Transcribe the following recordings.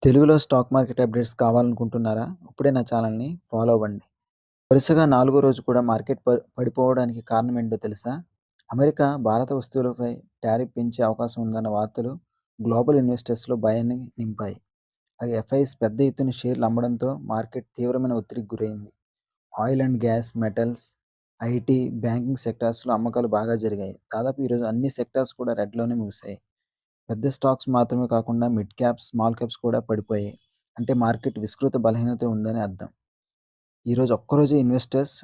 తెలుగులో stock market updates కావాలనుకుంటున్నారా? ఇప్పుడే నా ఛానల్‌ని ఫాలో అవ్వండి. వరుసగా నాలుగో రోజు కూడా మార్కెట్ పడిపోవడానికి కారణం ఏంటో తెలుసా? అమెరికా భారత వస్తువులపై టారిఫ్ పెంచే అవకాశం ఉందన్న వార్తలు గ్లోబల్ ఇన్వెస్టర్స్‌లో భయాన్ని నింపాయి. అలాగే ఎఫ్ఐఎస్ పెద్ద ఎత్తున షేర్లు అమ్మడంతో మార్కెట్ తీవ్రమైన ఒత్తిడికి గురైంది. Oil and gas, metals, IT, banking సెక్టార్స్‌లో అమ్మకాలు బాగా జరిగాయి. దాదాపు ఈరోజు అన్ని సెక్టార్స్ కూడా రెడ్‌లోనే ముగిశాయి. పెద్ద స్టాక్స్ మాత్రమే కాకుండా మిడ్ క్యాప్స్, స్మాల్ క్యాప్స్ కూడా పడిపోయాయి. అంటే మార్కెట్ విస్తృత బలహీనత ఉందని అర్థం. ఈరోజు ఒక్కరోజే ఇన్వెస్టర్స్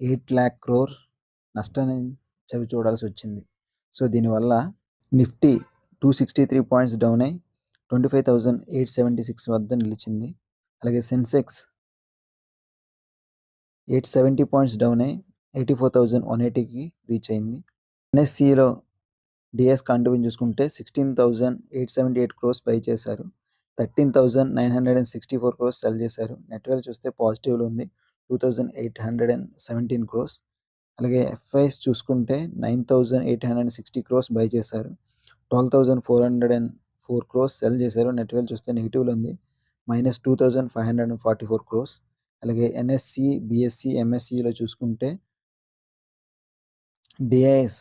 8,00,000 క్రోర్ నష్టాన్ని చవిచూడాల్సొచ్చింది. సో, దీనివల్ల నిఫ్టీ 263 పాయింట్స్ డౌన్ అయ్యి 25,876 వద్ద నిలిచింది. అలాగే సెన్సెక్స్ 870 పాయింట్స్ డౌన్ అయ్యి 84,180కి రీచ్ అయింది. ఎన్ఎస్సిలో డిఎస్ కాంట్రిబ్యూషన్ చూసుకుంటే 16,878 క్రోర్స్ బై చేశారు. 13,964 క్రోర్స్ సెల్ చేశారు. నెట్ వాల్యూ చూస్తే పాజిటివ్‌లో ఉంది. 2,817 క్రోర్స్. అలాగే ఎఫ్ఐఎస్ చూసుకుంటే 9,860 క్రోర్స్ బై చేశారు. 12,404 క్రోర్స్ సెల్ చేశారు. నెట్ వాల్యూ చూస్తే నెగెటివ్‌లో ఉంది. -2,544 క్రోర్స్. అలాగే ఎన్ఎస్సి, బిఎస్సి, ఎంఎస్సిలో చూసుకుంటే డిఐఎస్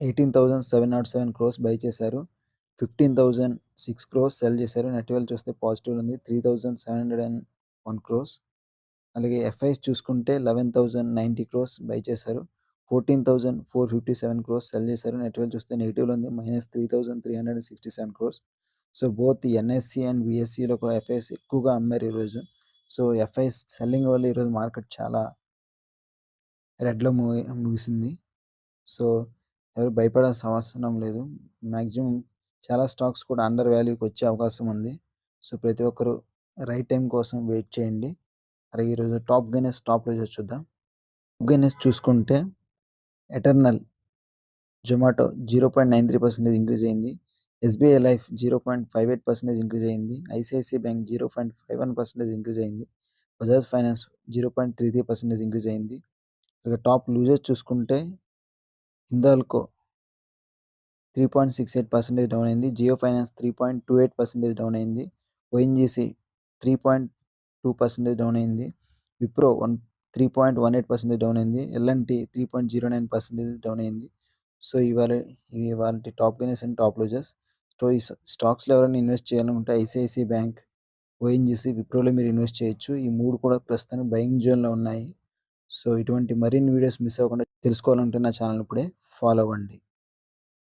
18,707 క్రోర్స్ బై చేశారు. 15,006 క్రోర్స్ సెల్ చేశారు. నెట్ వాల్యూ చూస్తే పాజిటివ్‌లో ఉంది. 3,701 క్రోర్స్. అలాగే ఎఫ్ఐఎస్ చూసుకుంటే 11,090 క్రోర్స్ బై చేశారు. 14,457 క్రోర్స్ సెల్ చేశారు. నెట్ వాల్యూ చూస్తే నెగెటివ్‌లో ఉంది. -3,367 crores. So, both NSE and బిఎస్సిలో కూడా ఎఫ్ఐఎస్ ఎక్కువగా అమ్మారు ఈరోజు. సో, ఎఫ్ఐఎస్ సెల్లింగ్ వల్ల ఈరోజు మార్కెట్ చాలా రెడ్‌లో ముగిసింది. సో, ఎవరు భయపడాల్సిన అవసరం లేదు. మాక్సిమం చాలా స్టాక్స్ కూడా అండర్ వాల్యూకి వచ్చే అవకాశం ఉంది. సో, ప్రతి ఒక్కరు రైట్ టైం కోసం వెయిట్ చేయండి. అలాగే ఈరోజు టాప్ గెయినర్స్, టాప్ లూజర్స్ చూద్దాం. టాప్ గెయినర్స్ చూసుకుంటే ఎటర్నల్, జొమాటో 0.93% ఇంక్రీజ్ అయింది. ఎస్బీఐ లైఫ్ 0.58% ఇంక్రీజ్ అయింది. ఐసీఐసీఐ బ్యాంక్ 0.51% ఇంక్రీజ్ అయింది. బజాజ్ ఫైనాన్స్ 0.33% ఇంక్రీజ్ అయింది. ఇక టాప్ లూజర్స్ చూసుకుంటే హిందాల్కో 3.68% డౌన్ అయింది. జియో ఫైనాన్స్ 3.28% డౌన్ అయింది. ఓఎన్జీసీ 3.2% డౌన్ అయింది. విప్రో 3.18% డౌన్ అయింది. ఎల్ఎన్టీ 3.09% డౌన్ అయింది. సో, ఇవి ఇవాల్టి top gainers and top losers. So, ఈ స్టాక్స్‌లో ఎవరైనా ఇన్వెస్ట్ చేయాలనుకుంటే ఐసీఐసీఐ బ్యాంక్, ఓఎన్జీసీ, విప్రోలో మీరు ఇన్వెస్ట్ చేయొచ్చు. ఈ 3 కూడా ప్రస్తుతానికి బయింగ్ జోన్‌లో ఉన్నాయి. సో, ఇటువంటి మరిన్ని వీడియోస్ మిస్ అవ్వకుండా తెలుసుకోవాలంటే నా ఛానల్ ఇప్పుడే ఫాలో అవ్వండి.